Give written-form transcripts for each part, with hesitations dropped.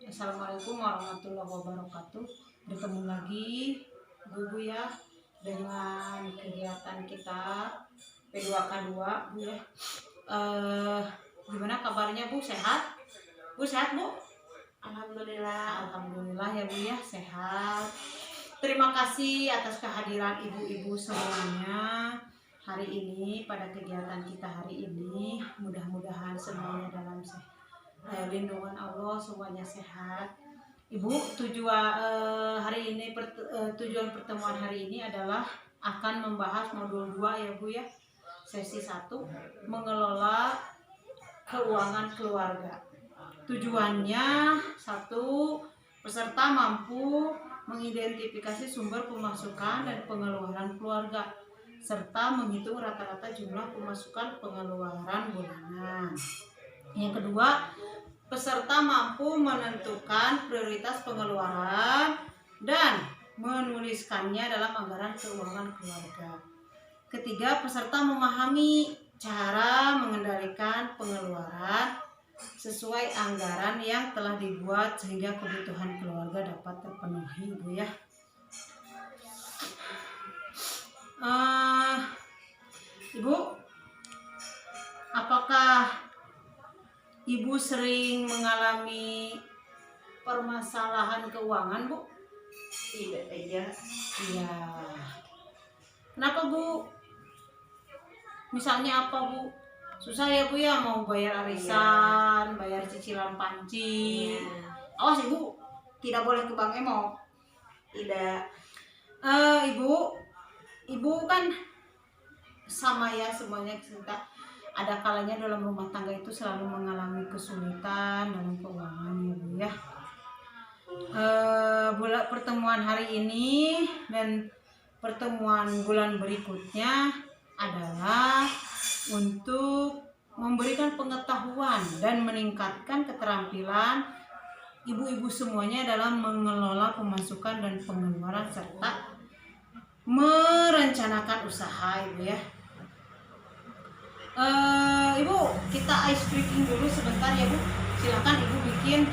Assalamualaikum warahmatullahi wabarakatuh. Bertemu lagi Bu ya dengan kegiatan kita P2K2 Bu ya. Gimana kabarnya Bu? Sehat? Bu sehat Bu? Alhamdulillah. Alhamdulillah ya Bu ya, sehat. Terima kasih atas kehadiran ibu-ibu semuanya hari ini pada kegiatan kita hari ini. Mudah-mudahan semuanya dalam lindungan Allah, semuanya sehat. Ibu, hari ini tujuan pertemuan hari ini adalah akan membahas modul 2 ya Bu ya. Sesi 1, mengelola keuangan keluarga. Tujuannya 1, peserta mampu mengidentifikasi sumber pemasukan dan pengeluaran keluarga serta menghitung rata-rata jumlah pemasukan pengeluaran bulanan. Yang kedua, peserta mampu menentukan prioritas pengeluaran dan menuliskannya dalam anggaran keuangan keluarga. Ketiga, peserta memahami cara mengendalikan pengeluaran sesuai anggaran yang telah dibuat sehingga kebutuhan keluarga dapat terpenuhi, Bu ya. Ibu, apakah Ibu sering mengalami permasalahan keuangan, Bu? Tidak aja. Iya. Kenapa, Bu? Misalnya apa, Bu? Susah ya Bu ya, mau bayar arisan, bayar cicilan panci. Awas Ibu, tidak boleh ke Bank Emo. Tidak. Ibu kan sama ya semuanya kita. Ada kalanya dalam rumah tangga itu selalu mengalami kesulitan dalam keuangan ya Bu ya. Pertemuan hari ini dan pertemuan bulan berikutnya adalah untuk memberikan pengetahuan dan meningkatkan keterampilan ibu-ibu semuanya dalam mengelola pemasukan dan pengeluaran serta merencanakan usaha Ibu ya. Ibu, kita ice breaking dulu sebentar ya Bu. Silakan Ibu bikin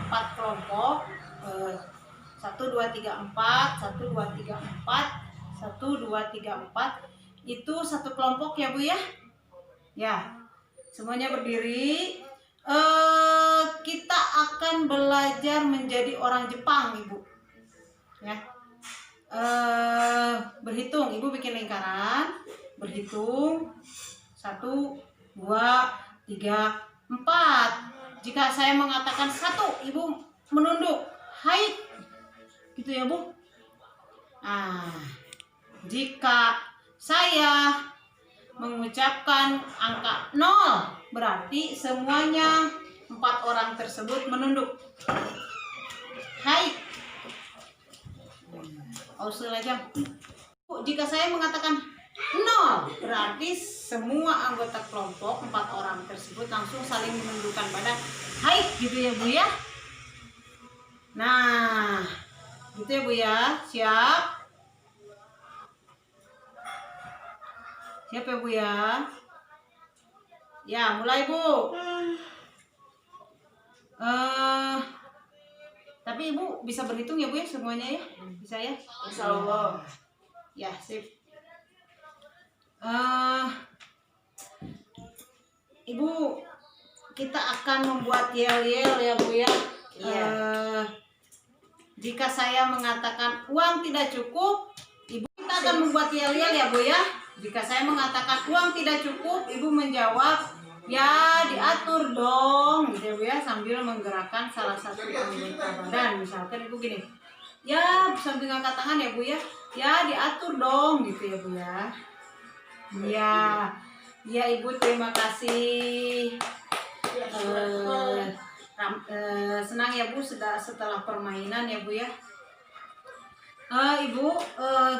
4 kelompok. 1 2 3 4 1 2 3 4 1 2 3 4. Itu satu kelompok ya Bu ya. Ya, semuanya berdiri. Kita akan belajar menjadi orang Jepang Ibu. Ya. Berhitung, Ibu bikin lingkaran. Berhitung 1 2 3 4. Jika saya mengatakan 1, Ibu menunduk. Hai. Gitu ya Bu. Nah, jika saya mengucapkan angka 0, berarti semuanya 4 orang tersebut menunduk. Hai. Usul aja. Jika saya mengatakan 0, berarti semua anggota kelompok 4 orang tersebut langsung saling menundukkan badan. Hai, gitu ya Bu ya. Nah, gitu ya Bu ya. Siap? Siap ya Bu ya? Ya, mulai Bu. Tapi Ibu bisa berhitung ya Bu ya semuanya ya? Bisa ya? Insya Allah. Ya, sip. Ibu, kita akan membuat yel-yel ya Bu ya. Iya. Jika saya mengatakan uang tidak cukup, Ibu, kita akan membuat yel-yel ya Bu ya. Jika saya mengatakan uang tidak cukup, Ibu menjawab, ya diatur dong, gitu ya Bu ya, sambil menggerakkan salah satu anggota badan. Misalkan Ibu gini, ya sambil ngangkat tangan ya Bu ya, ya diatur dong, gitu ya Bu ya. Ya Ibu, terima kasih. Senang ya Bu setelah permainan ya Bu ya. Ibu,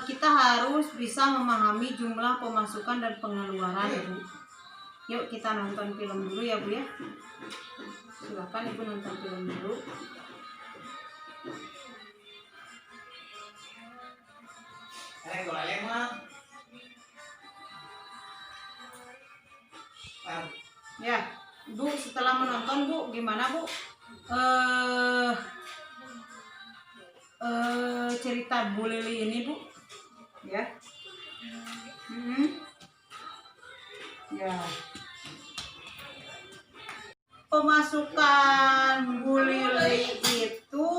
kita harus bisa memahami jumlah pemasukan dan pengeluaran ya Bu. Yuk kita nonton film dulu ya Bu ya. Silakan Ibu nonton film dulu. Ya, Bu, setelah menonton Bu, gimana Bu? cerita Bu Lili ini Bu, ya. Ya. Pemasukan Bu Lili itu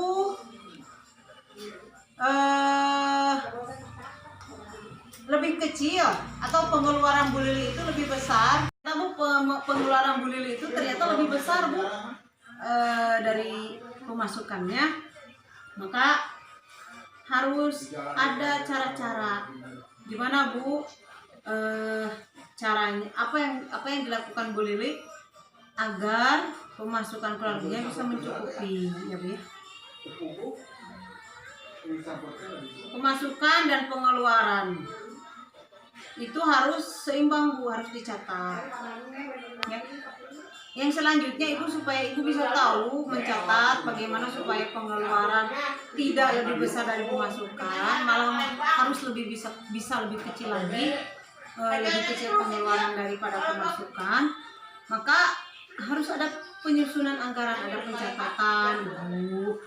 lebih kecil atau pengeluaran Bu Lili itu lebih besar. Namun pengeluaran Bu Lili itu ternyata lebih besar Bu dari pemasukannya. Maka harus ada cara-cara gimana Bu caranya apa yang dilakukan Bu Lili agar pemasukan keluarganya bisa mencukupi, ya Bu ya. Pemasukan dan pengeluaran itu harus seimbang Bu, harus dicatat ya. Yang selanjutnya Ibu, supaya Ibu bisa tahu mencatat bagaimana supaya pengeluaran tidak lebih besar dari pemasukan, malah harus bisa lebih kecil lagi, lebih kecil pengeluaran daripada pemasukan. Maka harus ada penyusunan anggaran, ada pencatatan Bu.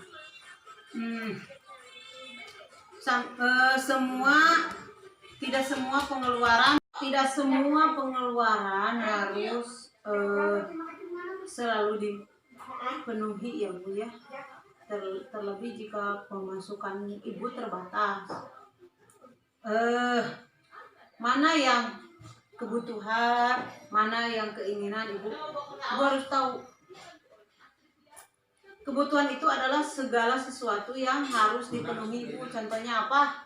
Tidak semua pengeluaran harus selalu dipenuhi ya Bu ya. Terlebih jika pemasukan Ibu terbatas. Mana yang kebutuhan, mana yang keinginan Ibu harus tahu. Kebutuhan itu adalah segala sesuatu yang harus dipenuhi Bu. Contohnya apa?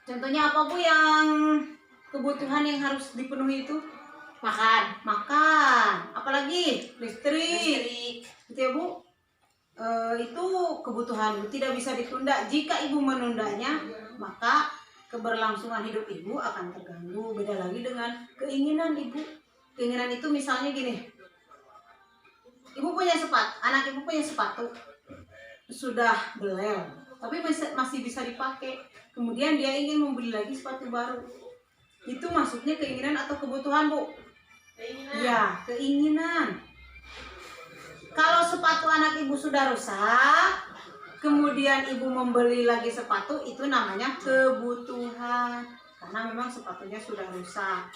Contohnya apa Bu yang kebutuhan yang harus dipenuhi itu? Makan. Apalagi listrik. Gitu ya Bu. Itu kebutuhan Bu, tidak bisa ditunda. Jika Ibu menundanya, maka keberlangsungan hidup Ibu akan terganggu. Beda lagi dengan keinginan Ibu. Keinginan itu misalnya gini. Ibu punya sepatu, anak Ibu punya sepatu. Sudah belel, tapi masih bisa dipakai. Kemudian dia ingin membeli lagi sepatu baru. Itu maksudnya keinginan atau kebutuhan Bu? Keinginan. Ya, keinginan. Kalau sepatu anak Ibu sudah rusak, kemudian Ibu membeli lagi sepatu, itu namanya kebutuhan. Karena memang sepatunya sudah rusak.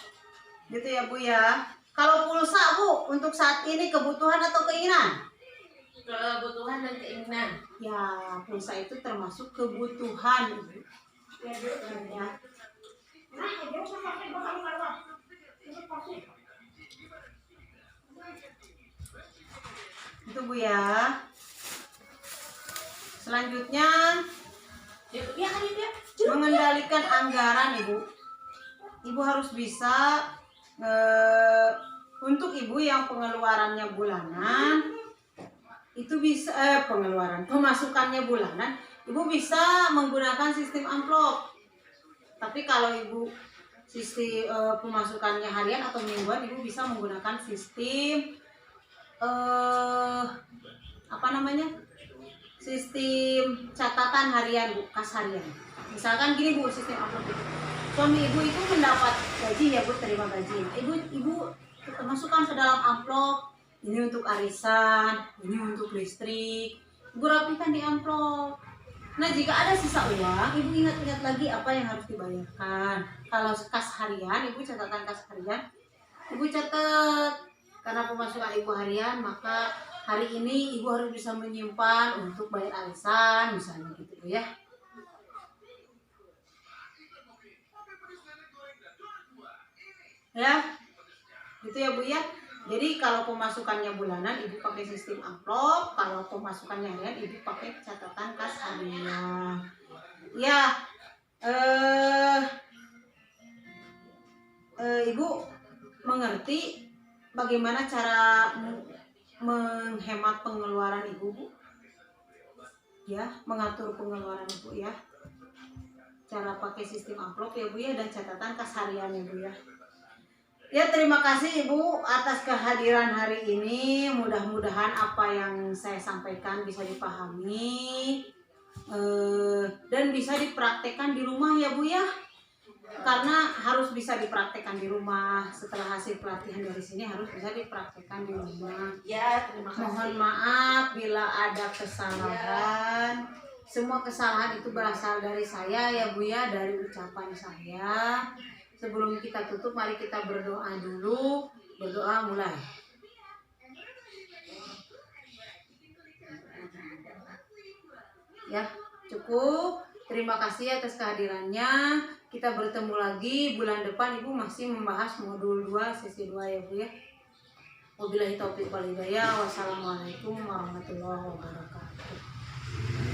Gitu ya Bu ya. Kalau pulsa Bu, untuk saat ini kebutuhan atau keinginan? Kebutuhan dan keinginan. Ya, pulsa itu termasuk kebutuhan Ibu. Ya. Itu Bu ya. Selanjutnya mengendalikan anggaran Ibu. Ibu harus bisa untuk Ibu yang pengeluarannya bulanan itu bisa pemasukannya bulanan, Ibu bisa menggunakan sistem amplop. Tapi kalau Ibu sistem pemasukannya harian atau mingguan, Ibu bisa menggunakan sistem sistem catatan harian Bu, kas harian. Misalkan gini Bu, sistem amplop itu. Suami Ibu itu mendapat gaji ya Bu, terima gaji. Ibu masukkan ke dalam amplop. Ini untuk arisan, ini untuk listrik. Ibu rapikan di amplop. Nah, jika ada sisa uang, Ibu ingat-ingat lagi apa yang harus dibayarkan. Kalau kas harian, Ibu catatan kas harian. Ibu catat, karena pemasukan Ibu harian, maka hari ini Ibu harus bisa menyimpan untuk bayar arisan, misalnya gitu ya. Ya, gitu ya Bu ya. Jadi kalau pemasukannya bulanan Ibu pakai sistem amplop, kalau pemasukannya harian Ibu pakai catatan kas harian. Ya, Ibu mengerti bagaimana cara menghemat pengeluaran Ibu Bu? Ya, mengatur pengeluaran Ibu ya. Cara pakai sistem amplop ya Bu ya, dan catatan kas harian ya Bu ya. Ya, terima kasih Ibu atas kehadiran hari ini. Mudah-mudahan apa yang saya sampaikan bisa dipahami dan bisa dipraktekkan di rumah ya Bu ya. Karena harus bisa dipraktekkan di rumah. Setelah hasil pelatihan dari sini harus bisa dipraktekkan di rumah. Ya, terima kasih. Mohon maaf bila ada kesalahan. Semua kesalahan itu berasal dari saya ya Bu ya, dari ucapan saya. Sebelum kita tutup, mari kita berdoa dulu. Berdoa mulai. Ya, cukup. Terima kasih atas kehadirannya. Kita bertemu lagi bulan depan. Ibu masih membahas modul 2 sesi 2 ya Bu ya. Wabillahi taufiq wal hidayah. Wassalamualaikum warahmatullahi wabarakatuh.